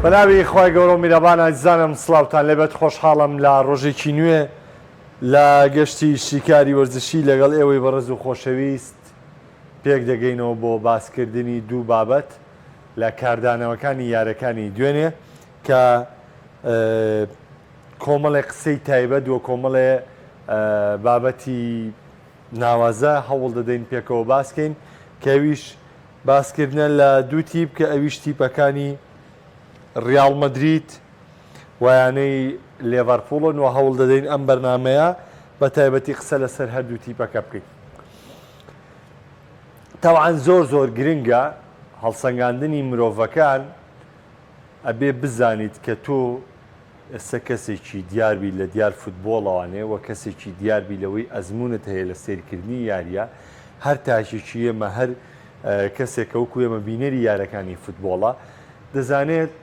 بەناوی خۆی گەورە و میرەبان ئازیزانم سڵاوتان لەبێت خۆشحاڵم لە ڕۆژێکی نوێ لە گەشتی شیکاری وەرزشی لەگەڵ ئێوەی بەڕێز و خۆشەویست پێک دەگەینەوە بۆ باسکردنی دوو بابەت لە کاردانەوەکانی یارەکانی دوێنێ کە کۆمەڵێ قسەی تایبەت و کۆمەڵێ بابەتی ناوازە هەوڵ دەدەین پێکەوە باسکەین کە ئەویش باسکردنە لە دوو تیپ کە ئەویش تیپەکانی ریال مەدریت ویانەی لێڤەرپوڵن و هەوڵ دەدەین ئەم بەرنامەیە بە تایبەتی قسە لەسەر هەردوو تیپەکە بکەین. تەوعان زۆر گرنگە هەڵسەنگاندنی مرۆڤەکان ئەبێ بزانیت کە تۆ ئێستا کەسێکی دیاربی لە دیار فوتبۆڵەوانێ و کەسێکی دیاربی لەوەی ئەزمونت هەیە لە سێرکردنی یاریە هەر تاشێکی ئێمە هەر کەسێکە وەکو ئێمە بینەری یارەکانی فوتبۆڵە دەزانێت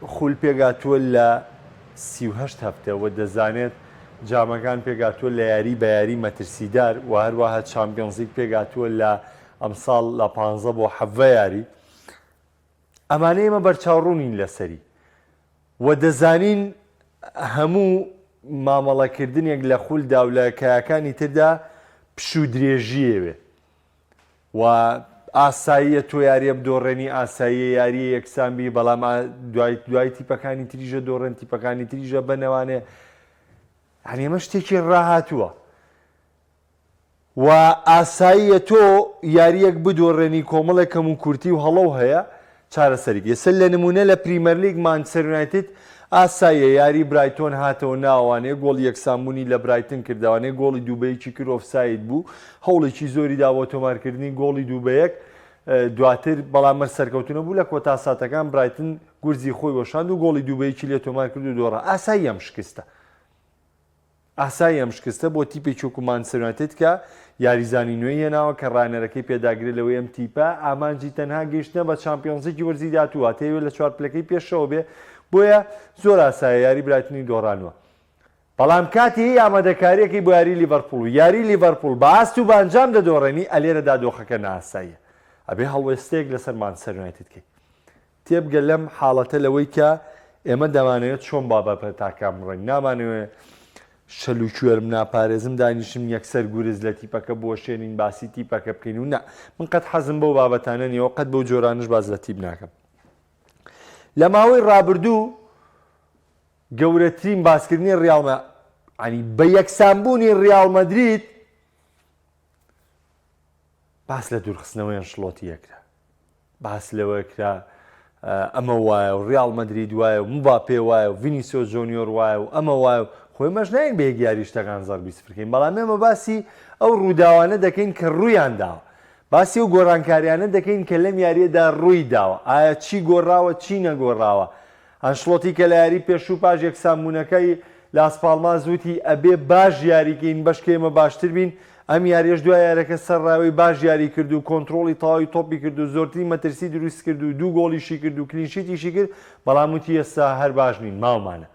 خول پێگاتووە لە 38 هەفتە و دەزانێت جامەکان پێگاتووە لە یاری بە یاری مەترسیدار و هەروەها چامپیۆنز لیگ پێگاتووە لە ئەمساڵ لە 15 بۆ 7 یاری ئەمانە ئێمە بەرچاوڕوونین لەسەری و دەزانین هەموو مامەڵەکردنێک لە خولدا و لە کایەکانی تردا پشوو درێژیەوێ و ئاساییە تۆ یاریە بدۆڕێنی ئاساییە یاریە یەکسانبی بەڵام دوای تیپەکانی تریژە دۆڕێن تیپەکانی تریژە بنەوانێ ئەمە شتێکی ڕاهاتووە و ئاساییە تۆ یاریەک بدۆڕێنی کۆمەڵێک کەم و کورتی و هەڵەو هەیە چارەسەری ئێستا لە نمونە لە پریمەر لیگ مانچستەر یونایتد ئاساییە یاری برایتۆن هاتەوە ناوانێ گۆڵ یەکسانبوونی لە برایتن کردوانێ گۆڵی دووبەیەکی کرد ئۆفساید بوو هەوڵێکی زۆری داوە تۆمارکردنی گۆڵی دووبەیەک دواتر بەڵام مەر سەرکەوتنە بوو لە کۆتا ساتەکان برایتن گورزی خۆی وەشاند و گۆڵی دووبەیەکی لێ تۆمار کرد و دۆڕە ئاسایی ئەم شکستە ئاسایی ئەم شکستە بۆ تیپێکی وەکو مانچستەر یونایتد کە یاریزانی نوێی هێناوە کە ڕانەرەکەی پێداگرێت لەوەی ئەم تیپە ئامانجی تەنها گەیشتنە بە چامپیۆنزێکی وەرزی داتووە تێوێت لە چوار پلەکەی پێشەوە بێ بۆیە زۆر ئاسایە یاری برایتنی دۆڕانوە بەڵام کاتی ئامادەکاریەکەی بۆ یاری لیڤەرپوڵ و یاری لیڤەرپوڵ بە ئاست و بانجام دەدۆڕێنی ئەلێرەدا دۆخەکە ناساییە ئەبێ هەڵوێستەیەک لەسەر مانچستەر یونایتد بکەیت تێبگە لەم حاڵەتە لەوەی کە ئێمە دەمانەوێت چۆن بابەتە تاکام ڕێنگ نامانەوێت شەل و کوێرم ناپارێزم دانیشم یەکسەر گورز لە تیپەکە بۆ شوێنین باسی تیپەکە بکەین و نا من قەت حەزم بەو بابەتانە نیەوە قەت بەو جۆرانش باز لە تیپ ناکەم. لە ماوەی ڕابردوو گەورەترین باسکردنی ڕیاڵمە ینی بە یەکسانبوونی ڕیال مەدریت باس لە دوورخستنەوەی ئەنشلۆتی یەکرا باس لەوە کرا ئەمە وایە و ڕیال مەدریت وایە و مباپێ وایە و ڤینیسیۆس جۆنیۆر وایە و ئەمە وایە خۆی مەش ناین بە یەکیاری شتەکان زەڕ بیسفرکەین بەڵام ئێمە باسی ئەو ڕووداوانە دەکەین کە ڕوویان داوە باسی و گۆڕانکاریانە دەکەین کە لەم یاریەدا ڕووی داوە ئایا چی گۆڕاوە چی نەگۆڕاوە ئەنشلۆتی کە لە یاری پێشوو پاش یەکسانبوونەکەی لاس پالماس وتی ئەبێ باش یاریکەین بەشکە ئێمە باشتر بین ئەم یاریەش دوای یارەکە سەرڕاوی باش یاری کرد و کۆنتترۆڵی تەواوی تۆپی کرد و زۆرتری مەترسی دروست کرد و دوو گۆڵیشی کرد و کلینشیتیشی کرد بەڵام وتی ئێستا هەر باش نین ماومانە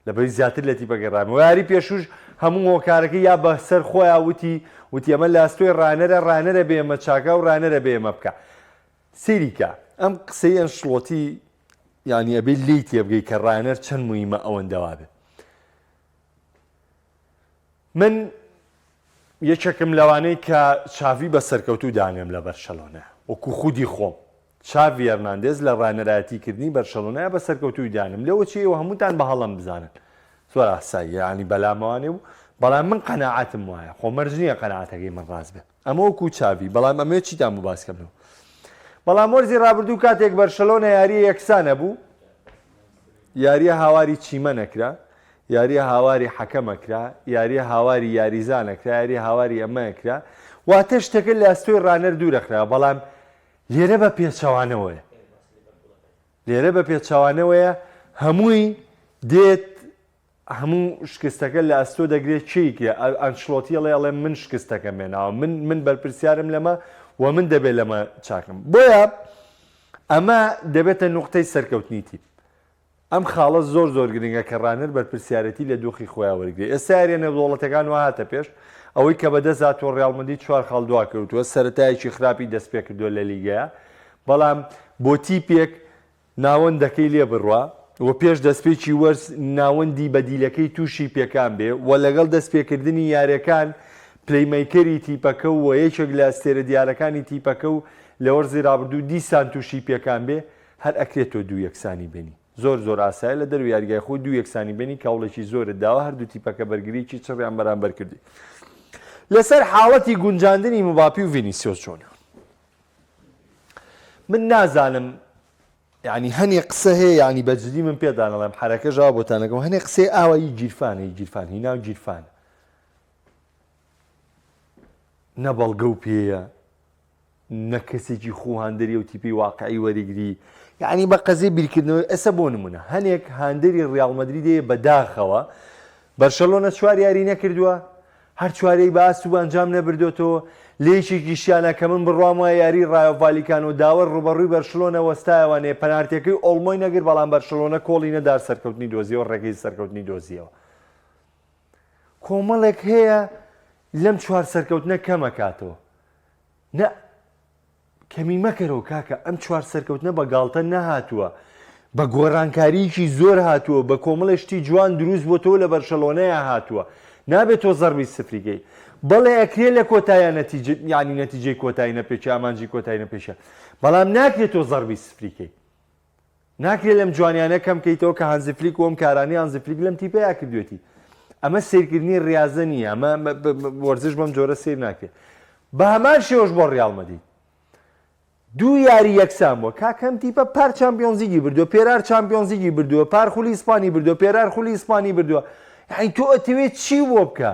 لەبەری زیاتر لە تیپەگەڕام و یاری پێشوش هەموو هۆکارەکە یا بەسەر خۆیان وتی ئەمە لە ئەستۆی ڕانەرە بێمە چاکە و ڕانەرە بێمە بکە سیریکە ئەم قسەی ئەنشلۆتی یعنی ئەبێ لی تێبگەی کە ڕانەر چەند مویمە ئەوەندەوا بێ من یەکێکم لەوانەی کە چاوی بە سەرکەوتوو دانێم لە بەرشەلۆنە وەکو خودی خۆم چاوی هەرناندێز لە ڕانەرایەتیکردنی بەرشەلۆنایە بە سەرکەوتووی دانم لەوە چیەوە هەمووتان بە هەڵم بزانن زۆر ئاساییە ینی بەلامەوانێ و بەڵام من قەناعەتم وایە خۆ مەرج نییە قەناعەتەکەی من ڕاست بێت ئەمە وەکو چاوی بەڵام ئەمێ چیتان بوو باسکەمەوە بەڵام وەرزی ڕابردوو کاتێک بەرشەلۆنە یاریە یەکسانە بوو یاریە هاواری چیمە نەکرا یاریە هاواری حەکەمەکرا یاریە هاواری یاریزانەکرا یاریە هاواری ئەمەیەکرا واتە شتەکە لە ئەستۆی ڕانەر دوورەخرا بەڵام لێرە بە پێچەوانەوەیە لێرە هەمووی دێت هەموو شکستەکە لە ئەستۆ دەگرێت چیکە ئەنشلۆتیڵێ ئەڵێ من شکستەکە مێناوە من بەرپرسیارم لەمە و من دەبێت لەمە چاکم بۆیە ئەمە دەبێتە نوقتەی سەرکەوتنی تیپ ئەم خاڵە زۆر گرنگە کە ڕانەر بەرپرسیارەتی لە دۆخی خۆیان وەرگێت ئێستا یاریە نێودوڵەتەکان وهاتە پێش ئەوەی کە بەدەست هاتووە ڕیال مەدریت 4 خاڵ دوا کەوتووە سەرەتایەکی خراپی دەست پێ کردووە لە لیگەیە بەڵام بۆ تیپێک ناوەندەکەی لێ بڕوە و پێش دەستپێکی وەرز ناوەندی بەدیلەکەی تووشی پێکان بێ و لەگەڵ دەستپێکردنی یاریەکان پلەیمەیکەری تیپەکە و یەکێک لە ئەستێرە دیارەکانی تیپەکە و لە وەرزی ڕابردوو دیسان تووشی پێکان بێ هەر ئەکرێتەوە دوو یەکسانی بینی زۆر ئاسایە لە دەروی یاریگای خۆی دوو یەکسانی بینی کاوڵێکی زۆرت داوە هەردوو تیپەکە بەرگریکی چڕیان بەرامبەر کردی لەسەر حاڵەتی گونجاندنی مباپی و ڤینیسیۆس جۆنیۆر من نازانم ینی هەنێ قسە هەیە ینی بەجددی من پێدانەڵێم حرەکە ژاوا بۆتانەکەم هەنێ قسەی ئاوایی گیرفان هیناو گیرفان نە بەڵگە و پێیە نە کەسێکی خۆ هاندەری و تیپی واقعی وەریگری یعنی بە قەزەی بیرکردنەوە ئەسە بۆ نمونە هەنێک هاندەری ڕیاڵ مەدرید دەیە بەداخەوە بەرشەلۆنە چوار یاری نەکردووە هەر چوارەی بە ئاست و ئەنجام نەبردوێتەوە لێیشێکی شیانە کە من بڕوامە یاری ڕایۆ ڤالیکانۆ داوە ڕوبەڕووی بەرشلۆنە وەستایەوانێ پەنارتیەکەی ئۆڵمۆی نەگرت بەڵام بەرشلۆنە کۆڵی نەدار سەرکەوتنی دۆزیەوە ڕێگەی سەرکەوتنی دۆزیەوە کۆمەڵێک هەیە لەم چوار سەرکەوتنە کەمەکاتەوە نە کەمی مەکەرەوە کاکە ئەم چوار سەرکەوتنە بە گاڵتە نەهاتووە بە گۆڕانکاریکی زۆر هاتووە بە کۆمەڵێشتی جوان دروست بۆ تۆ لە بەرشەلۆنەیە هاتووە نابێت تۆ زەربی سفریگەی بەڵێ ئەکرێ لە کۆتایە ینی نەتیجەی کۆتایی نەپێچە ئامانجی کۆتایی نەپێشە بەڵام ناکرێت تۆ زەربی سفریکەی ناکرێت لەم جوانیانە کەم کەیتەوە کە هانزفلیک وەم کارانی هانزفلیک لەم تیپەیە کردوێتی ئەمە سیرکردنی ڕاضە نییە ئەمە وەرزش بەم جۆرە سیر ناکرێت بە هەمان شێوەش بۆ ڕیاڵ مەدرید دوو یاری یەکسان بووە کاکەم تیپە پار چامپیۆنزیگی بردووە پێرار چامپیۆنزیگی بردووە پار خولی ئیسپانی بردووە پێرار خولی ئیسپانی بردووە یعنی تۆ ئەتەوێت چی بۆ بکە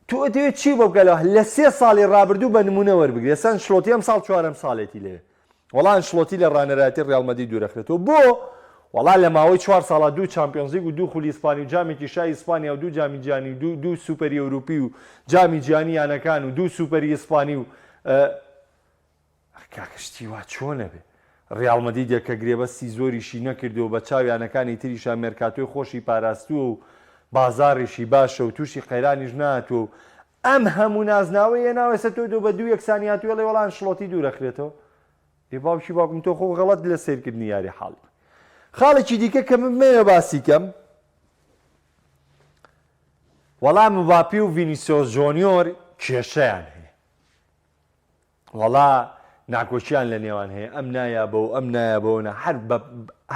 تۆ ئەتەوێت چی بۆ بکەلەوە لە 3 ساڵی ڕابردوو بە نمونە وەربگرێ ئێستا ئەنشلۆتی ئەم ساڵ 4ەم ساڵێتی لێ وەڵا ئەنشلۆتی لە ڕانەرایەتی ڕیاڵ مەدرید دوورەخرێتەوە بۆ وەڵا لە ماوەی 4 ساڵە دوو چامپیۆنزیگ و دوو خولی ئیسپانی و جامێکی شای ئیسپانیا و دوو جامی جیهانی و دوو سوپەری ئەوروپی و جامی جیهانی یانەکان و دوو سوپەری ئیسپانی و کاکەشتی وا چۆنە بێ ڕیاڵ مەدرید کە گرێبەستی زۆریشی نەکردو بە چاویانەکانی تریشان مێرکاتۆی خۆشی پاراستووە و بازاڕێکی باشە و تووشی قەیرانیش نهاتووە ئەم هەموو نازناوەیە ناوێسە تۆ بە دوو یەکسانی هاتووە لێ وەڵام شڵۆتی دوورەخرێتەوە لێ باوکی باوکم تۆ خۆ غەڵەت لە سیرکردنی یاری حاڵی خاڵێکی دیکە کە من مێوە باسی کەم وەڵام مباپی و ڤینیسیۆس جۆنیۆر کێشەیان هەیە وەڵا ناکۆچیان لە نێوان هەیە ئەم نایە بە و ئەم نایە بەوە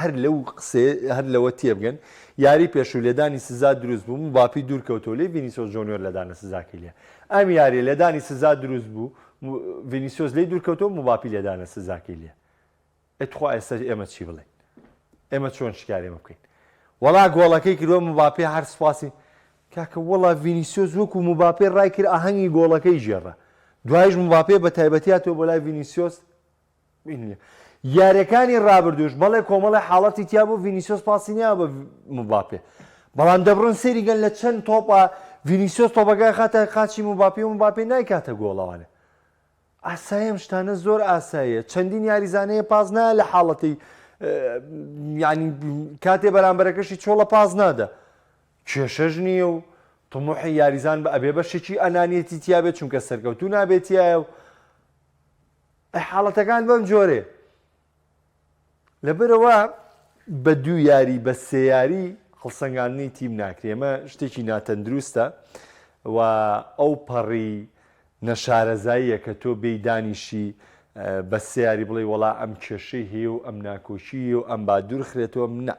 هەر لەو قسێ هەر لەوە تێبگەن یاری پێشوو لێدانی سزا دروست بوو مباپی دوورکەوتەوە لێ ڤینیسیۆس جۆنیۆر لەدانە سزاکەی لێ ئەم یاری لێدانی سزا دروست بوو ڤینیسیۆس لێی دوورکەوتەوە مباپی لێدانە سزاکەی لێ ئەتخوا ئێستا ئێمە چی بڵێن ئێمە چۆن شکار ئێمە بکەین وەڵا گۆڵەکەی کردووە مباپی هەر سوپاسی کاکە وەڵا ڤینیسیۆس وەکو مباپی ڕای کرد ئاهەنگی گۆڵەکەی ژێڕە دوایش مباپێ بە تایبەتیاتەوە بۆ لای ڤینیسیۆس یاریەکانی ڕابردوش بەڵێ کۆمەڵی حاڵەتی تیا بۆ ڤینیسیۆس پاسی نییە بە مباپێ بەڵام دەبڕن سێریگەن لە چەند تۆپە ڤینیسیۆس تۆپەکەی خاتە قاچی مباپی و مباپێ نایکاتە گۆڵەوانە ئاسایە ئەم شتانە زۆر ئاساییە چەندین یاریزانەیە پاس نایە لە حاڵەتی ینی کاتێ بەرامبەرەکەشی چۆڵە پاس نادە کێشەش نییە و طموحی یاریزان بە ئەبێ بەشێکی ئەنانیەتی تیا بێت چونکە سەرکەوتوو نابێتیایە و حاڵەتەکان بەم جۆرێ لەبەرەوە بە دوو یاری بە سێ یاری هەڵسەنگاندنی تیم ناکرێمە شتێکی ناتەندروستە و ئەو پەڕی نەشارەزاییە کە تۆ بێدانیشی بە سێ یاری بڵێ وەڵا ئەم کێشەی هەیە و ئەم ناکۆچی و ئەم با دوورخرێتەوە منە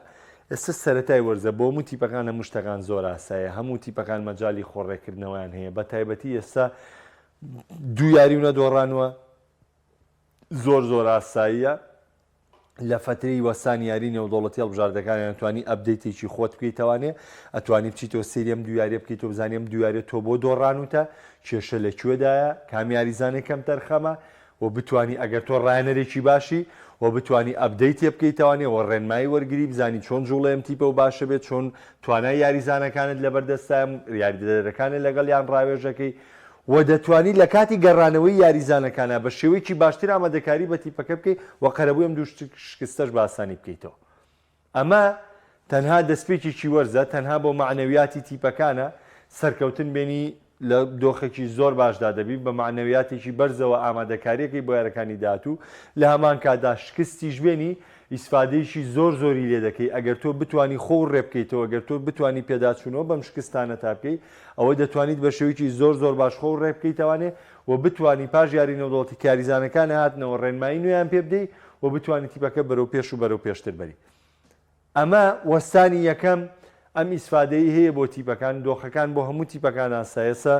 ئێستا سەرەتای وەرزە بۆ هەموو تیپەکان هەموو شتەکان زۆر ئاسایە هەموو تیپەکان مەجای خۆڕێکردنەوەیان هەیە بە تایبەتی ئێستا دوو یاری و نەدۆڕانوە زۆر ئاساییە لە فترەی وەسانی یاری نێودەوڵەتی هەڵبژاردەکانیان ئەتوانی ئەپدەیتێکی خۆت بکەیتەوانێ ئەتوانی بچیتەوە سێریم دوو یاریە بکەیتەوە بزانیم دوو یاریە تۆ بۆ دۆڕانوتە کێشە لەکوێدایە کام یاریزانێ کەم تەرخەمە و بتانی ئەگەر تۆ ڕایەنەرێکی باشی و بتانی ئەپدەیتێ بکەیتەوانێ و ڕێنمایی وەرگری بزانی چۆن جوڵەیەم تیپە و باشە بێت چۆن توانای یاریزانەکانت لەبەردەستایە یاریدەرەکانت لەگەڵ یان ڕاوێژەکەی و دەتوانی لە کاتی گەڕانەوەی یاریزانەکانە بە شێوەیەکی باشتر ئامادەکاری بە تیپەکە بکەیت و قەرەبووی ئەم دوو شکستەش بە ئاسانی بکەیتەوە ئەمە تەنها دەستپێکێکی وەرزە تەنها بۆ معنەویاتی تیپەکانە سەرکەوتن بینی لە دۆخێکی زۆر باشدا دەبی بە معنەویاتێکی بەرزەوە ئامادەکاریەکەی بۆ یارەکانی داهاتوو لە هەمان کادا شکستیش بێنی ئیسفادەیەکی زۆر زۆری لێ دەکەی ئەگەر تۆ بتانی خۆ ڕێ بکەیتەوە ئەگەر تۆ بتانی پێداچوونەوە بەم شکستانە تا بکەی ئەوە دەتوانیت بە شێوەیەکی زۆر زۆر باش خۆ ڕێ بکەیتەوانێ و بتانی پاش یاری نەوەدەوڵەتی کاریزانەکان هاتنەوە ڕێنمایی نوێیان پێ بدەیت و بتوانیت تیپەکە بەرەو پێش و بەرەو پێشتر بەری. ئەمە وەستانی یەکەم ئەم ئیسفادەی هەیە بۆ تیپەکان دۆخەکان بۆ هەموو تیپەکانان سایەسە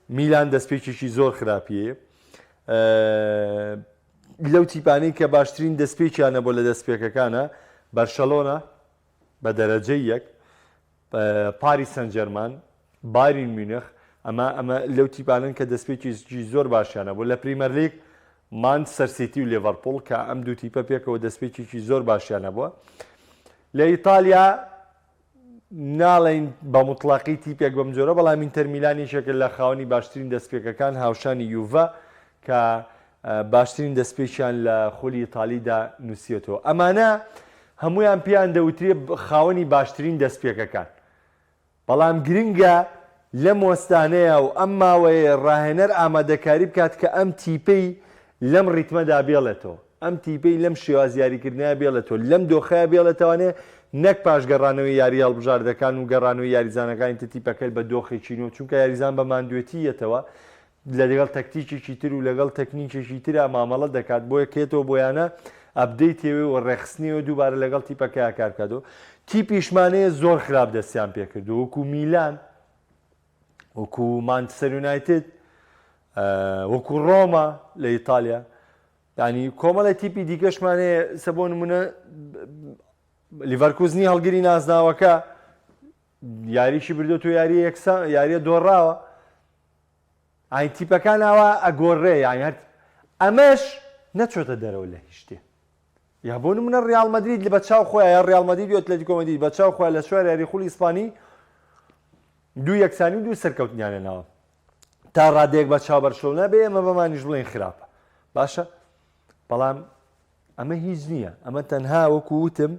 میلان دەستپێکێکی زۆر خراپیە لەو تیپانەی کە باشترین دەستپێکیانە بۆ لە دەستپێکەکانە بەرشەلۆنە بە دەرەجەی یەک پاریس سەن جەرمان بایر میونخ ئەمە لەو تیپانن کە دەستپێکی زۆر باشیانە بۆ لە پریمەر لیگ مانچستەر سیتی و لیڤەرپوڵ کە ئەم دوو تیپە پێکەوە دەستپێکێکی زۆر باشیانە بووە. لە ئیتالیا ناڵین بە مطلقی تیپێک بەم جۆرە بەڵام ئینتەر میلانیشێکە لە خاوەنی باشترین دەستپێکەکان هاوشانی یوڤە کە باشترین دەستپێکیان لە خۆلی ئیتالیدا نووسێتەوە. ئەمانە هەمویان پێیان دەوترێ خاوەنی باشترین دەستپێکەکان بەڵام گرنگە لەم وەستانەیە و ئەم ماوەیە ڕاهێنەر ئامادەکاری بکات کە ئەم تیپەی لەم ڕیتمەدا بێڵێتەوە ئەم تیپەی لەم شێوازیاریکردنیە بێڵێتەوە لەم دۆخەیە بێڵێتەوانێ نەک پاش گەڕانەوەی یاری هەڵبژاردەکان و گەڕانەوەی یاریزانەکانی تیپەکەل بە دۆخێکی نوێ چونکە یاریزان بە ماندوێتیەتەوە لەگەڵ تەکتیکێکی تر و لەگەڵ تەکنیکێکی ترە مامەڵە دەکات بۆ یەکێتەوە بۆیانە ئەبدەی تێوێ و ڕێخستنیەوە دووبارە لەگەڵ تیپەکەیە کارکاتەوە. تیپیشمانەیە زۆر خراپ دەستیان پێکردو وەکو میلان وەکو مانچستەر یونایتد وەکو ڕۆما لە ئیتالیا ینی کۆمەڵە تیپی دیکەشمانەیە سە بۆ نمونە لیڤەرکوزنی هەڵگری نازناوەکە یاریشی بردو تو یاریە دۆڕاوە ئاین تیپەکان ئاوا ئەگۆڕێ یانی هەر ئەمەش نەچۆتە دەرەوە لە هیچ شتێ یا بۆ نمونە ڕیال مەدرید لە بەچاو خۆیان یا ڕیال مەدرید و ئەتلێتیکۆ مەدرید بەچاو خۆیان لە سوار یاری خوڵی ئیسپانی دوو یەکسانی و دوو سەرکەوتنیانێناوە تا ڕادێک بە چاو بەرشەلۆنە بێ ئێمە بەمانیش بڵێن خراپە باشە بەڵام ئەمە هیچ نییە ئەمە تەنها وەکو وتم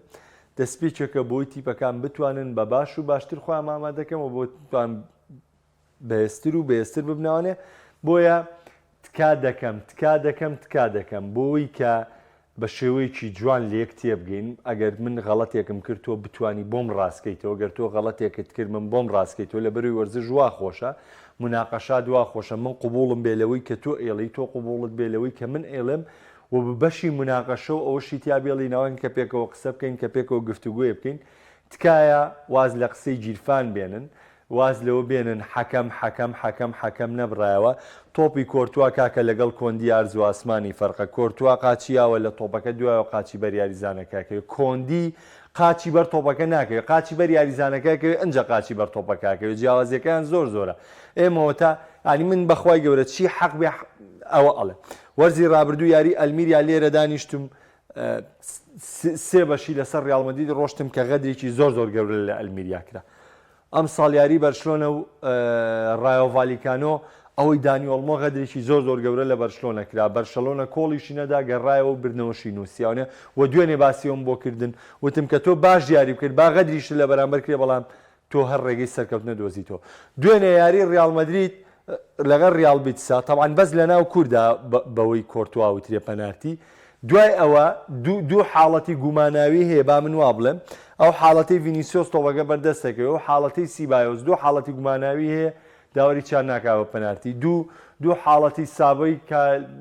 دەستپێکێکە بۆی تیپەکان بتوانن بە باش و باشتر خۆیان ئامادەکەمەوە بۆ توان بەهێزتر و بەهێزتر ببنەوانێ بۆیە تکا دەکەم بۆی کە بە شێوەیەکی جوان لێک تێبگەین ئەگەر من غەڵەتێکم کرد تۆ بتانی بۆم ڕاستکەیتەوە گەر تۆ غەڵەتێکت کرد من بۆم ڕاستکەیتەوە لە بەروی وەرزش وا خۆشە مناقەشات وا خۆشە من قوبوڵم بێلەوەی کە تۆ ئێڵی تۆ قوبوڵت بێلەوەی کە من ئێڵم و بەشی مناقەشە و ئەوەشی تیا بێڵینەوەن کە پێکەوە قسە بکەین کە پێکەوە گفتوگوێ بکەین تکایە واز لە قسەی گیرفان بێنن واز لەوە بێنن حەکەم نەبڕایەوە تۆپی کۆرتوا کاکە لەگەڵ کۆندی ئارزوو ئاسمانی فەرقە کۆرتوا قاچیاوە لە تۆپەکە دوایەوە قاچی بەر یاریزانەکەکەوێت کۆندی قاچی بەر تۆپەکە ناکەوێت قاچی بەر یاریزانەکەکەوێت ئەنجە قاچی بەر تۆپەکەکەوێت جیاوازیەکان زۆرە ئێمەوە تا ئانی من بەخوای گەورە چی حەق بێ ئەوە ئەڵێ وەرزی ڕابردوو یاری ئەلمیریا لێرە دانیشتم سێ بەشی لەسەر ڕیال مەدرید ڕۆشتم کە غەدرێکی زۆر گەورە لە ئەلمیریا کرا ئەم ساڵ یاری بەرشلۆنە و ڕایۆ ڤالیکانۆ ئەوەی دانی ئۆڵمۆ غەدرێکی زۆر گەورە لە بەرشلۆنە کرا بەرشەلۆنە کۆڵیشی نەدا گەڕایەوە برنەوەشی نووسیاونە و دوێنێ باسیەوەم بۆ کردن وتم کە تۆ باش دیاری بکرد با غەدریش لە بەرامبەر کرێ بەڵام تۆ هەر ڕێگەی سەرکەوتنە دۆزیتەوە دوێنێ یاری ڕیال مەدرید لەگەڵ ریال بیتسا تەوان بەس لە ناو کووردا بەوەی کۆرتوا وترێ پەنارتی دوای ئەوە دوو حاڵەتی گوماناوی هەیە با من وا بڵێم ئەو حاڵەتی ڤینیسیۆس تۆپەکە بەردەستەکەوێت و حاڵەتی سیبایۆس دوو حاڵەتی گوماناوی هەیە داوەری چار ناکاوە پەنارتی دوو حاڵەتی سابەی کە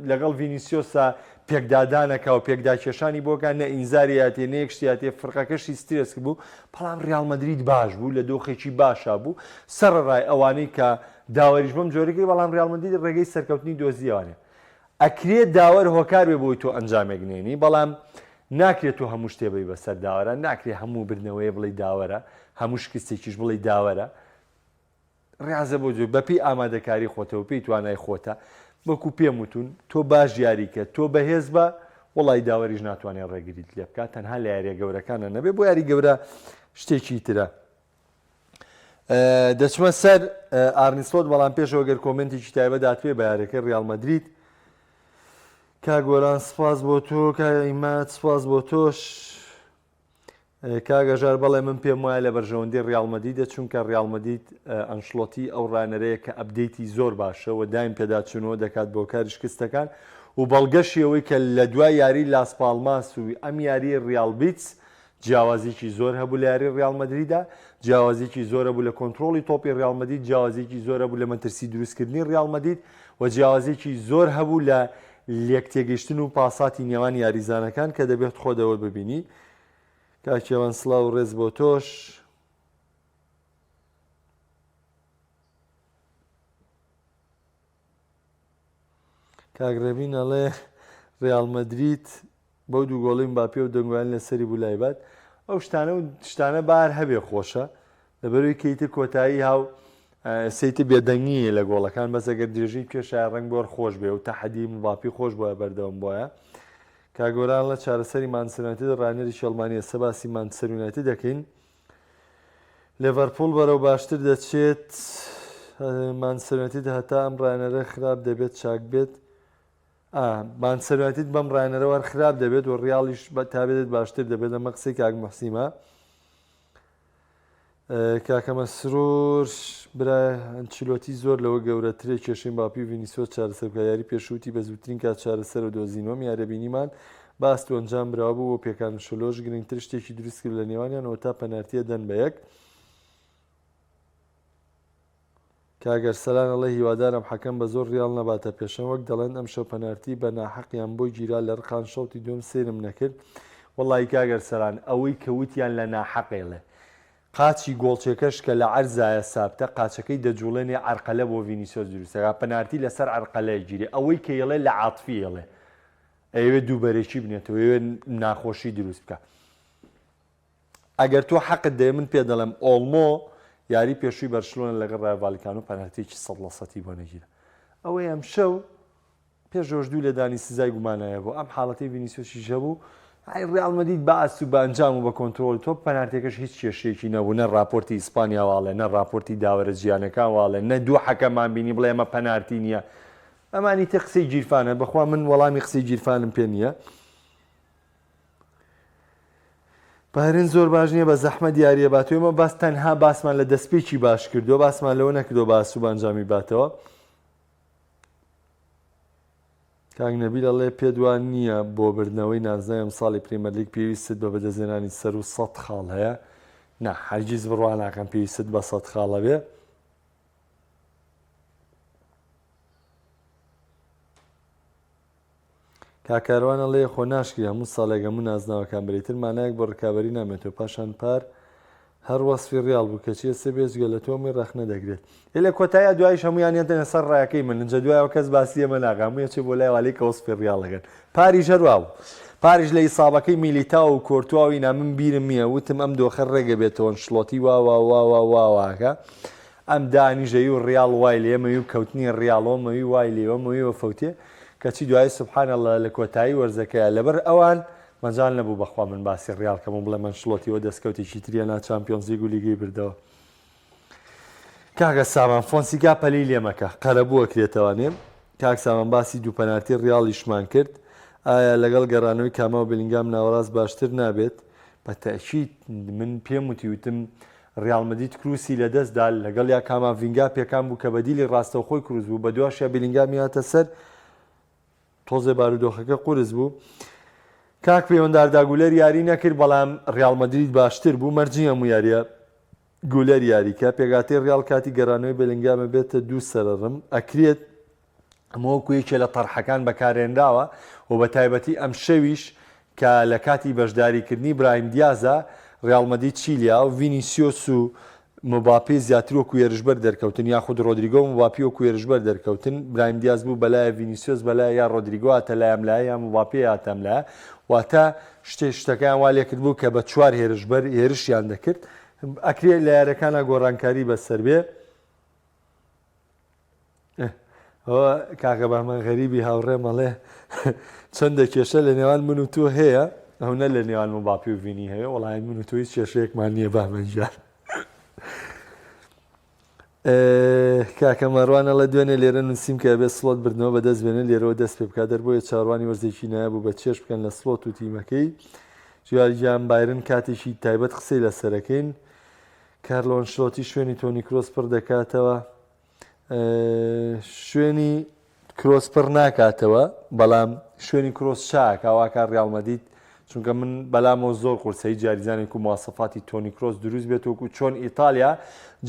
لەگەڵ ڤینیسیۆسا پێکدادانەکە و پێکداکێشانی بۆکان نە ئینزاریاتێ نەیەک شتیاتێ فرقەکەشی سترس بوو بەڵام ڕیال مەدرید باش بوو لە دۆخێکی باشا بوو سەرڕای ئەوانەی کە داوەریش بەم جۆرەکەی بەڵام ڕیال مەدرید ڕێگەی سەرکەوتنی دۆزیەوانێ ئەکرێت داوەر هۆکار بێ بۆی تۆ ئەنجامێک نێنی بەڵام ناکرێت تۆ هەموو شتێبی بەسەر داوەرە ناکرێت هەموو برنەوەی بڵی داوەرە هەموو شکستێکیش بڵی داوەرە ڕازە بۆ جۆ بەپی ئامادەکاری خۆتەوە پێی توانای خۆتە وەکو پێم وتون تۆ باش دیاریکە تۆ بەهێز بە وڵی داوەریش ناتوانێت ڕێگریت لێ بکات تەنها لە یاریە گەورەکانە نەبێ بۆ یاری گەورە شتێکی ترە دەچمە سەر ئارنیسلۆت بەڵام پێشەوە گەر کۆمنتێکی تایبەت داتوێ بە یاریەکە ڕیال مەدرید کاگۆران سپاس بۆ تۆ کایمات سپاس بۆ تۆش کاگەژار بەڵێ من پێم وایە لە بەرژەوەندی ڕیالمەدیدە چونکە ڕیالمەدید ئەنشلۆتی ئەو ڕانەرەیە کە ئەپدەیتی زۆر باشە و دایم پێداچوونەوە دەکات بۆ کاری شکستەکان و بەڵگەشیەوەی کە لە دوای یاری لاس پالماس و ئەم یاری ڕیالبیتس جیاوازیی زۆر هەبوو لە یاری ڕیالمەدریدا، جیاوازیی زۆرە بوو لە کۆنتترۆلی تۆپی ڕیالمەدید، جیاوازیی زۆرە بوو لە مەترسی دروستکردنی ڕیالمەدید و جیاوازیی زۆر هەبوو لە لێکتێگەشتن و پاساتی نێوان یاریزانەکان کە دەبێت خۆدەوە ببینی. کاکێوان سڵاو و ڕێز بۆ تۆش. کاگرەبین ئەڵێ ڕیالمەدریت بەو دوو گۆڵی مباپێ و دەنگویان لەسەری بوو لایبات. ئەو شتانە بار هەبێ خۆشە لەبەروی کەیتر کۆتایی هاو سەیتە بێدەنگیە لە گۆڵەکان بەس ئەگەر درێژەی پێشای ڕەنگ بۆر خۆش بێ و تەحەدی مباپی خۆش بۆە بەردەوام بۆیە. کاگۆران لە چارەسەری مانچستەر ڕانەری ئەڵمانیە سەباسی مانچستەر یونایتد دەکەین. لیڤەرپوڵ بەرەو باشتر دەچێت، مانچستەر یونایتد هەتا ئەم ڕانەرە خراپ دەبێت چاک بێت. مانچستەر یونایتد بەم ڕانەرەوە خراپ دەبێت و ڕیاڵیش تا بێت باشتر دەبێت. ئەمە قسەی کاک مەحسیمە. کاکە مەسرور برا ئەنچیلۆتی زۆر لەوە گەورەترێ کێشەی مباپی و ڤینیسیۆس چارەسەر بکات. یاری پێشووتی بە زووترین کات چارەسەر و دۆزینەوە یاریبینیمان باست و ئەنجام براوە بوو بۆ پێکان شلۆژ گرنگتر شتێکی دروست کرد لە نێوانیانەوە تا پەنارتیە دەن بە یەک. کاگەر سەلان ئەڵێ هیوادارم حەکەم بە زۆر ڕیاڵ نەباتە پێشەم وەک دەڵێن ئەم شەو پەنارتی بە ناحەقیان بۆی گیرا لە ڕقان شەوتی دوم سێرم نەکرد. وەڵی کاگەر سەلان ئەوەی کەوتیان لە ناحەقێڵێ قاچی گۆڵچێکەش کە لە عەرزایە سابتە قاچەکەی دەجوڵێنێ عەرقەلە بۆ ڤینیسیۆس دروستەکە پەنارتی لەسەر عەرقەلەی گیری ئەوەی کە ئێڵێ لە عاتفی ئێڵێ ئەوێ دووبەرێکی بنێتەوە ئەوێ ناخۆشی دروست بکە. ئەگەر تۆ حەقت دێ من پێ دەڵێم ئۆڵمۆ یاری پێشووی بەرشلۆنە لەگەڵ ڕایڤالیکان و پەنارتێکی 100% بۆ نەگیرە. ئەوەی ئەم شەو پێشۆش دوو لە دانی سزای گومانایە بۆ ئەم حاڵەتی ڤینیسیۆسی ژەبوو ڕیالمەدید بە ئاست و بە ئەنجام و بە کۆنتترۆل تۆ پەنارتێکەش هیچ کێشەیەکی نەبوو، نە راپۆرتی ئیسپانیا واڵێ، نە راپۆرتی داوەرە جیانەکان واڵێ، نە دوو حەکەمان بینی بڵێ ئەمە پەنارتی نییە. ئەمانی تە قسەی گیرفانە بەخوا من وەڵامی قسەی گیرفانم پێ نییە. بارین زۆر باش نییە بە زەحمە دیارە باتوێمە باس تەنها باسمان لە دەستپێکی باش کردو باسمان لەوە نەکردو باس و بەنجامی باتەوە. کاک نەبیل ئەڵێ پێدوان نییە بۆ بردنەوەی نازنای ئەم ساڵی پرێمەر لیگ پێویستت بە بەدەستهێنانی سەر و 100 خاڵ هەیە. نا هەرگیز بڕوان ناکەم پێویستت بە 100 خاڵە بێ. کاکاروان ئەڵێ خۆ ناشکی هەموو ساڵێک هەموو نازناوەکان بریتر مانایەک بۆ ڕکابەری نامێتەوە پاشان پار هەر وەسفی ڕیاڵ بوو کەچیە سێ بێزگە لە تۆمی ڕەخنە دەگرێت. لە کۆتایە دوایش هەمویانیانتەنە سەر ڕایەکەی من لەنجە دوایەوە کەس باسی ئەمە ناکەم هەموویەکی بۆ لای والی کە وەسفی ڕیاڵەکەن. پاریش هەروە بوو. پاریش لە ئیسابەکەی میلیتاو و کۆرتواوی من بیرم نییە وتم ئەم دۆخە ڕێگە بێتەوە شڵۆتی واواکە ئەم دانیژەی و ڕیاڵ وای لێ مەوی و کەوتنی ڕیاڵۆمەوی وای لێوە مەویوە فەوتێ کەچی دوای سوبحانەڵڵا لە کۆتایی وەرزەکەیە لەبەر ئەوان مەجال نەبوو بەخوا من باسی ڕیاڵکەم و بڵێ من شڵۆتیەوە دەستکەوتێکی تریە نا چامپیۆنز لیگ و لیگەی بردەوە. کاکە سامان فۆنسیکا پەلی لێمەکە قەرە بووە کرێتەوانێ. کاک سامان باسی دوو پەنارتی ڕیاڵیشمان کرد. ئایا لەگەڵ گەڕانەوەی کامە و بلینگام ناوەڕاست باشتر نابێت؟ بە تەئکید من پێم وتم ڕیالمەدید کروسی لەدەستدا لەگەڵ یا کاماڤینگا پێکان بوو کە بەدیلی ڕاستەوخۆی کروس بوو بە دواشە بلینگامی هاتە سەر تۆزێ بارودۆخەکە قورس بوو. کاک پەیوەندار گولەر یاری نەکرد بەڵام ڕیالمەدرید باشتر بوو مەرجی هەموو یاریە گولەر یاریکە پێگاتەی ڕیاڵ کاتی گەڕانەوەی بلینگامە بێتە دوو سەرڕم ئەکرێت ئەمەوەکویەکێ لە تەڕحەکان بەکارێنراوە و بە تایبەتی ئەم شەویش کە لە کاتی بەشداریکردنی برایم دیازە ڕیالمەدید چیلیا و ڤینیسیۆس و مباپی زیاتر وەکو ێرشبەر دەرکەوتن یاخود ڕۆدریگۆ و مباپی وەکو ێرشبەر دەرکەوتن برایم دیاز بوو بەلایە ڤینیسیۆس بەلای یا ڕۆدریگۆ هاتە لایەم لایە یا مباپی هاتەم لایە واتە شتەکان وا لێکرد بوو کە بە چوار هێرشبەر هێرشیان دەکرد ئەکرێت لە یارەکانە گۆڕانکاری بەسەر بێ. کاکە بەمان غەریبی هاوڕێ مەڵێ چەندە کێشە لە نێوان من و تۆ هەیە ئەو نە لە نێوان مباپی و ڤینی هەیە وەڵای من و تۆ هیچ کێشەیەکمان نییە بامەنجار. کاکە مەڕوانە لە دوێنێ لێرە نووسیم کە بێت سڵۆت بردنەوە بەدەست بێنە لێرەوە دەست پێ بکات دەربۆیە چاڕوانی وەرزێکی نایە بوو بە چێش بکەن لە سڵۆت و تیمەکەی جیان بایرن کاتێکی تایبەت قسەی لەسەرەکەین. کارلۆ ئەنشلۆتی شوێنی تۆنی کرۆس پڕ دەکاتەوە، شوێنی کرۆس پڕ ناکاتەوە، بەڵام شوێنی کرۆس چاک ئاواکار ڕیاڵ مەدرید، چونکە من بەلامەوە زۆر قورسەی جاریزانێک و مواسەفاتی تۆنی کرۆس دروست بێت وەکو چۆن ئیتالیا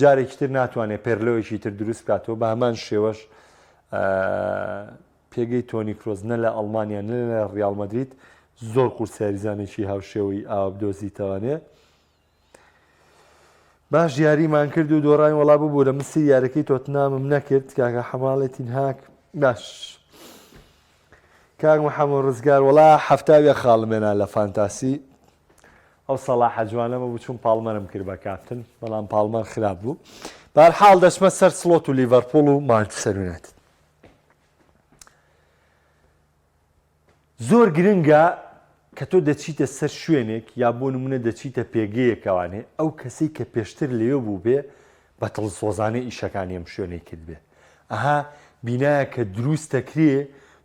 جارێکی تر ناتوانێت پێرلەوەیکی تر دروست بکاتەوە بە هەمان شێوەش پێگەی تۆنی کرۆس نە لە ئەڵمانیا نە لە ڕیاڵ مەدرید زۆر قورس یاریزانێکی هاوشێوەی ئاوا بدۆزیتەوانێ. باش یاریمان کرد و دۆڕانی وەڵا بوو لە مسی یارەکەی تۆتنامم نەکرد کاکە حەماڵەتین هاک باش کاک محەممەد ڕزگار وەڵا هەفتاویە خاڵمێنا لە فانتاسی ئەو سەڵاح جوانەمە بوو چون پاڵمەرم کرد بە کاپتن بەڵام پاڵمەر خراپ بوو. بەهەرحاڵ دەچمە سەر سڵۆت و لیڤەرپوڵ و مانچستەر یونایتد. زۆر گرنگە کە تۆ دەچیتە سەر شوێنێک یا بۆ نمونە دەچیتە پێگەیەکەوانێ ئەو کەسەی کە پێشتر لێو بوو بێ بە دڵسۆزانەی ئیشەکانی ئەم شوێنەی کرد بێ. ئەها بینایە کە دروستەکرێ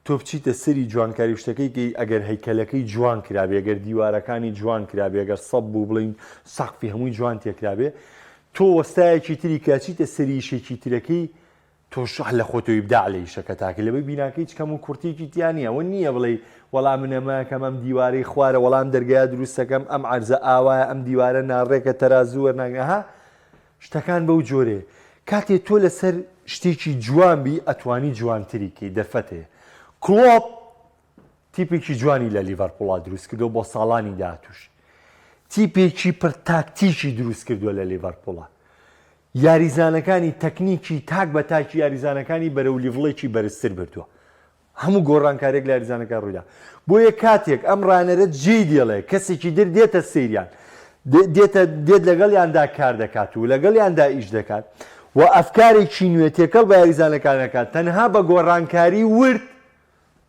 تۆ بچیتە سەری جوانکاری شتەکەی ئەگەر هەیکەلەکەی جوان کرابێ، ئەگەر دیوارەکانی جوان کرابێ، ئەگەر سەب بوو بڵین ساقفی هەمووی جوان تێکرابێ، تۆ وەستایەکی تری کاچیتە سەری ئیشێکی ترەکەی تۆش لە خۆتۆی بداع لە ئیشەکە تاکە لەبەی بیناکەی چکەم و کورتێکی تیانە ئەوە نییە بڵێ وەڵام منەماکەم ئەم دیوارەی خوارە وەڵام دەرگایە دروستەکەم ئەم عەرزە ئاوایە ئەم دیوارە ناڕێکە تەرازووە ناگەها شتەکان بەو جۆرێ. کاتێ تۆ لەسەر شتێکی جوانبی ئەتوانی جوانتریکەی دەفەتێ. کلۆپ تیپێکی جوانی لە لیڤەرپوڵا دروست کردو بۆ ساڵانی داهاتووش، تیپێکی پڕ تاکتیکی دروست کردووە لە لیڤەرپوڵا، یاریزانەکانی تەکنیکی تاک بە تاکی یاریزانەکانی بەرەو لیڤڵێکی بەرزتر بردووە، هەموو گۆڕانکارێک لە یاریزانەکان ڕوویدا. بۆیە کاتێک ئەم ڕانەرە جێ دێڵێ کەسێکی در دێتە سەیریان دێت لەگەڵیاندا کار دەکات و لەگەڵیاندا ئیش دەکات و ئەفکارێکی نوێ تێکەڵ بە یاریزانەکانەکات تەنها بە گۆڕانکاری ورد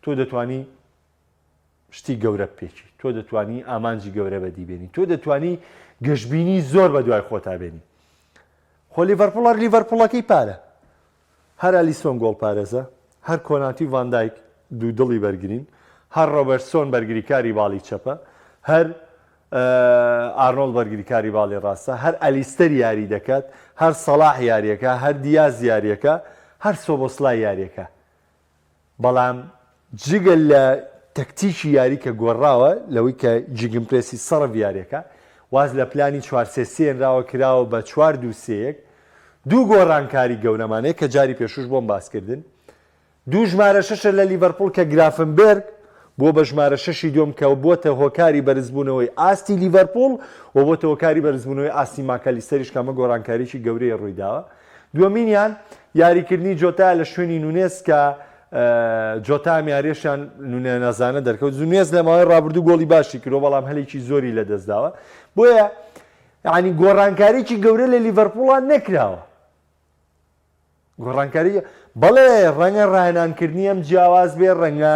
تۆ دەتوانی شتی گەورە بپێکی، تۆ دەتوانی ئامانجی گەورە بەدیبێنی، تۆ دەتوانی گەشتبینی زۆر بە دوای خۆتا بێنی. خۆ لیڤەرپوڵەکەی پارە، هەر ئەلیسۆن گۆڵ پارێزە، هەر کۆناتی ڤاندایک دوو دڵی بەرگرین، هەر ڕۆبەرتسۆن بەرگریکاری باڵی چەپە، هەر ئارنۆڵ بەرگریکاری باڵی ڕاستە، هەر ئەلیستەر یاری دەکات، هەر سەڵاح یاریەکە، هەر دیاز یاریەکە، هەر سۆبۆسلای یاریەکە. بەڵام جگە لە تەکتیکی یاری کە گۆڕاوە لەوەی کە جیگمپرێسی سەرڤ یاریەکە واز لە پلانی 4-3-3 کراوە بە 4-2-3-1 دوو گۆڕانکاری گەورەمانەیە کە جاری پێشوش بۆم باسکردن، دوو ژمارە شەشە لە لیڤەرپوڵ کە گرافنبرگ بۆ بە ژمارە شەشی دوم کە بۆتە هۆکاری بەرزبوونەوەی ئاستی لیڤەرپوڵ و بۆتە هۆکاری بەرزبوونەوەی ئاستی ماکەلیستەریش کەمە گۆڕانکاریی گەورەی ڕوویداوە. دووەمینیان یاریکردنی جۆتا لە شوێنی نونێس کە جۆتا میارێشیان نونێ نەزانە دەرکەوت. نونێز لە ماوەی ڕابردوو گۆڵی باشی کردەوە بەڵام هەلێکی زۆری لە دەستداوە. بۆیە یعنی گۆڕانکاریی گەورە لە لیڤەرپوڵان نەکراوە. گۆڕانکاری بەڵێ ڕەنگە ڕاهێنانکردنی ئەم جیاواز بێ، ڕەنگە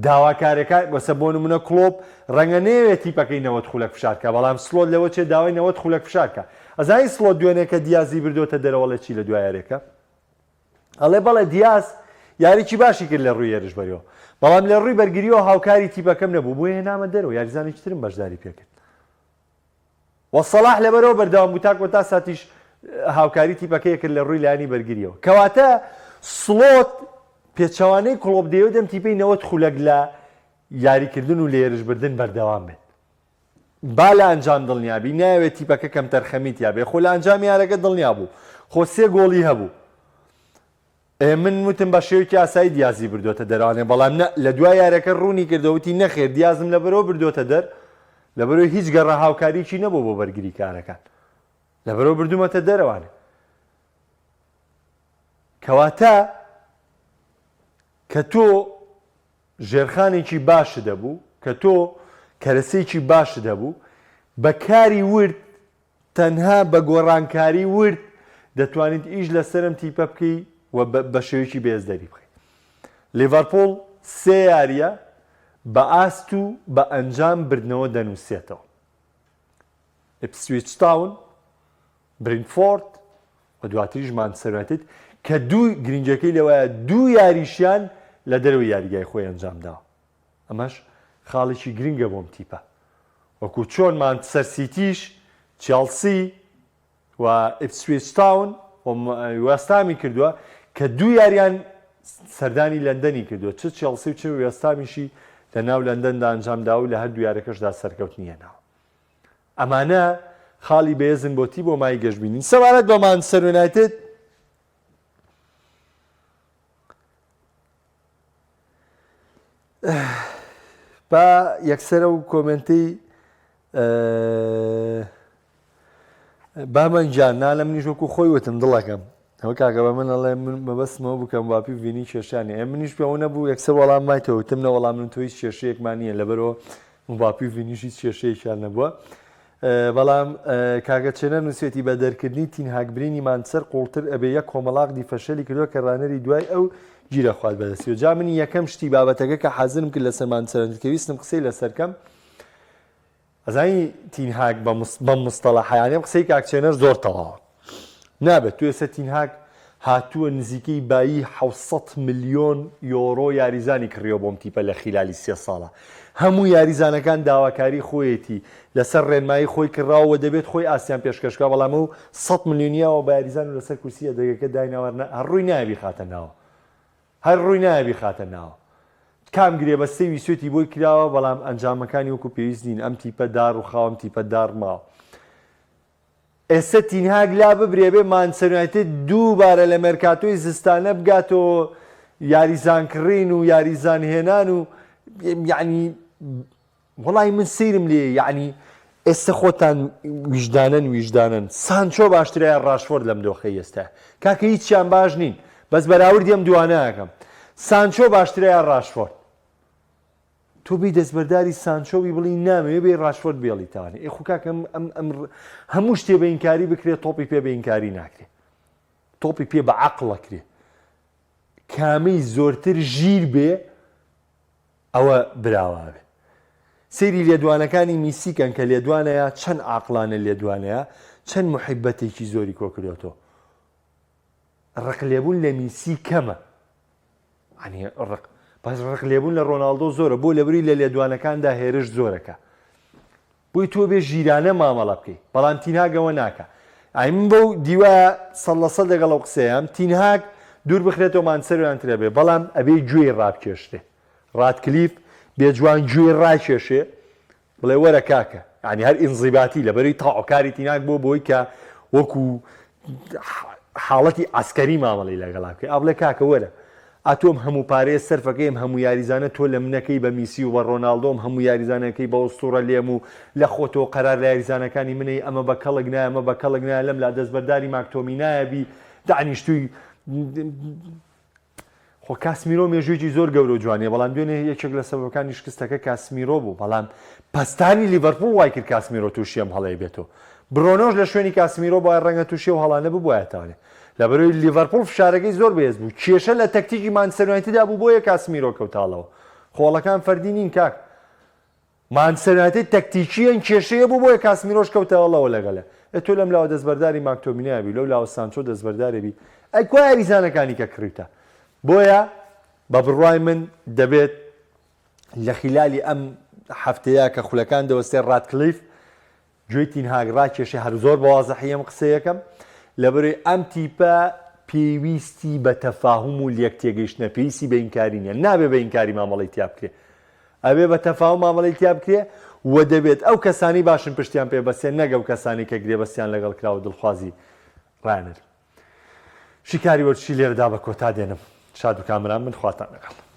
داواکارەکە وەسە بۆ نمونە کلۆپ ڕەنگە نەوێت تیپەکەی 90 خولەک فشارکە، بەڵام سلۆت لەوە چێ داوای 90 خولەک فشارکە. ئەزانی سلۆت دوێنێکە دیازی بردوۆتە دەرەوە لە چی لە دوای یاریەکە ئەڵێ بەڵێ دیاز یاریکی باشی کرد لە ڕووی ێرش بەرەوە، بەڵام لە ڕووی بەرگریەوە هاوکاری تیپەکەم نەبوو بۆیە هێنامە دەرەوە، یاریزانێکی ترم بەشداری پێکرد. وەسەڵاح لەبەرەوە بەردەوام بوو تاکو تا ساتیش هاوکاری تیپەکەی کرد لە ڕووی لایانی بەرگریەوە. کەواتە سلۆت پێچەوانەی کڵۆب دەیەوە دەم تیپەی 90 خولەک لە یاریکردن و لە ێرشبردن بەردەوام بێت. با لە ئەنجام دڵنیابی ناوێت تیپەکە کەم تەرخەمیت یابێ، خۆ لە ئەنجام یارەکە دڵنیا بوو، خۆ 3 گۆڵی هەبوو. من وتم بە شێوەیەکی ئاسایی دیازی بردوۆتە دەرەوانێ، بەڵام لە دوای یارەکە ڕوونی کردەوەتی نەخێر دیازم لەبەرەوە بردوۆتە دەر، لەبەرەوەی هیچ گەڕە هاوکاریی نەبوو بۆ بەرگری کارەکان، لەبەرەوە بردومەتە دەرەوانێ. کەواتە کە تۆ ژێرخانێکی باشت دەبوو، کە تۆ کەرەسەیەکی باشت دەبوو، بە کاری ورد تەنها بە گۆڕانکاری ورد دەتوانیت ئیش لەسەرم تیپە بکەی و بە شێوەیەکی بێزدەری بخەیت. لیڤەرپوڵ 3 یاریە بە ئاست و بە ئەنجام بردنەوە دەنووسێتەوە. ئیپسویچ تاون، برینفۆرد و دواتریش مانچستەر یونایتد کە دوو گرنگەکەی لەوەیە دوو یاریشیان لە دەرەوەی یاریگای خۆی ئەنجام داوە. ئەمەش خاڵێکی گرنگە بۆم تیپە وەکو چۆن مانچستەر سیتیش چێڵسی و ئیپسویچ تاون وێستامی کردووە کە دوو یاریان سەردانی لەندەنی کردووە چ چێڵسی و چ وێستامیشی لە ناو لەندەندا ئەنجامدا و لە هەردوو یارەکەشدا سەرکەوتنی هێناوە. ئەمانە خاڵی بەهێزن بۆتی بۆ مای گەشتبینین. سەبارەت بە مانچستەر یونایتد با یەکسەرە و کۆمنتەی بامەنگیان نا لە منیش وەکو خۆی وتم دڵەکەم ئەوە کاکە بە من ئەڵێ من مەبەستمەوە بکەم باپی وینی کێشانی ئەم منیش پێوە نەبوو یەکسەر وەڵام مایتەوە وتم نە وەڵام من تۆ هیچ کێشەیەکمان نییە لەبەرەوە باپی وینیش هیچ کێشەیەکیان نەبووە. بەڵام کاگە چێنە نووسێتی بە دەرکردنی تینهاگبرینی مانچستەر قوڵتر ئەبێ یەک کۆمەڵاق دیفەشەلی کردووە کە ڕانەری دوای ئەو گیرە خوارد بەدەستیەوە. جا منی یەکەم شتی بابەتەکە کە حەزرم کرد لەسەر مانچستەر کە ویستم قسەی لەسەرکەم ئەزانی تینهاگ بەم مستەڵەحەیانێ قسەی کاکچێنەر زۆر تەواوە نابێت تو ێستا تینهاگ هاتووە نزیکەی بایی 700 ملیۆن یۆرۆ یاریزانی کڕیەوە بۆم تیپە لە خلالی 3 ساڵە. هەموو یاریزانەکان داواکاری خۆیەتی لەسەر ڕێنمایی خۆی کراوە دەبێت خۆی ئاسیان پێشکەشکا بەڵام و 100 ملیۆنیەوە بە یاریزان و لەسەر کورسیە دەگەکە دایناوەرنە هەڕووی نایبی خاتە ناوە هەر ڕووی نایبی خاتە ناوە کام گرێبەستەی ویسوێتی بۆی کراوە بەڵام ئەنجامەکانی وەکو پێویست نین ئەم تیپە دار و خاوم تیپە دار ماوە. ئێستا تینهاگ لا ببرێ بێ مانچستەر یونایتد دووبارە لە مێرکاتۆی زستانە بگاتەوە یاریزانکڕین و یاریزان هێنان و یعنی وەڵی من سیرم لێ یعنی ئێستا خۆتان ویژدانن سانچۆ باشترایە ڕاشفۆرد لەم دۆخەی ئێستا کاکە هیچیان باش نین بەس بەراوردی ئەم دوانەیەکەم سانچۆ باشترایە ڕاشفۆرد تۆ بی دەستبەرداری سانچۆوی بڵی نامەوێ بێ ڕاشفۆرد بێڵیتوانێ ئێ خو کاکە هەموو شتێ بە ئینکاری بکرێت تۆپی پێ بە ئینکاری ناکرێت تۆپی پێ بە عەقڵەکرێ کامەی زۆرتر ژیر بێ ئەوە براوە بێ. سەیری لێدوانەکانی میسیکەن کە لێدوانەیە چەند عاقڵانە لێدوانەیە چەند محیبەتێکی زۆری کۆ کردوێتەوە. ڕقلێبوون لە میسی کەمە بەس ڕقلێبوون لە ڕۆناڵدۆ زۆرە بۆ لەبری لە لێدوانەکاندا هێرش زۆرەکە بۆی تۆ بێ ژیرانە مامەڵە بکەیت بەڵام تینهاگەوە ناکە. من بەو دیوە سەڵەسە لەگەڵ ئەو قسەیەم تینهاگ دوور بخرێتەوە مانچستەر یونایتد بێ بەڵام ئەبێ گوێی ڕابکێشتێ ڕاتکلیف بێ جوان گوێی ڕاکێشێ بڵێ وەرە کاکە ینی هەر ئینزیباتی لەبەری تاعۆکاری تینهاگ بۆی کە وەکو حاڵەتی ئاسکەری مامەڵی لەگەڵا بکەی ئابڵێ کاکە وەرە ئاتۆم هەموو پارەیە سەرفەکەیم هەموو یاریزانە تۆ لە منەکەی بە میسی و بە ڕۆناڵدۆم هەموو یاریزانەکەی بە ئوستورە لێم و لە خۆتەوە قەرار لە یاریزانەکانی منەی ئەمە بە کەڵک نایە ئەمە بە کەڵک نایە لەم لا دەستبەرداری ماکتۆمی نایەبی دانیشتووی خۆ کاسمیرۆ مێژوویی زۆر گەورە و جوانێ بەڵام دوێنێ یەکێک لە سەبەکانی شکستەکە کاسمیرۆ بوو بەڵام پەستانی لیڤەرپوڵ وای کرد کاسمیرۆ تووشی ئەم هەڵەیە بێتەوە برۆنۆش لە شوێنی کاسمیرۆ بۆ ڕەنگە تووشی و هەڵانە ببوایەتەوانێ لەبەرەوەی لیڤەرپوڵ فشارەکەی زۆر بەهێز بوو کێشە لە تەکتیکی مانچستەر یونایتددا بوو بۆیە کاسمیرۆ کەوتاڵەوە خۆڵەکان فەردی نین کاک مانچستەر یونایتد تەکتیکیەن کێشەیە بوو بۆیە کاسمیرۆش کەوتاڵەوە لەگەڵە تۆ لەم لاوە دەستبەرداری ماکتۆمی نایبی لەو لاوە سانچۆ دەستبەردارێبی ئەی کوا یاریزانەکانی کە کڕیتە بۆیە بە بڕوای من دەبێت لە خلالی ئەم هەفتەیە کە خولەکان دەوەستێ ڕاتکلیف گوێی تینهاگ ڕاکێشێ هەر زۆر بە وازەحی ئەم قسەیەکەم لەبەرەوەی ئەم تیپە پێویستی بە تەفاهم و لێک تێگەیشتنە پێویستی بە ئینکاری نییە نابێ بە ئینکاری مامەڵەی تیا بکرێ ئەبێ بە تەفاهم مامەڵەی تیا بکرێ و دەبێت ئەو کەسانی باشن پشتیان پێ بەسێن نەگە و کەسانی کە گرێبەستیان لەگەڵ کراوە دڵخوازی ڕانر شیکاری وەرچی لێرەدا بە کۆتا دێنم شاد و کامران من خواتان لەگەڵ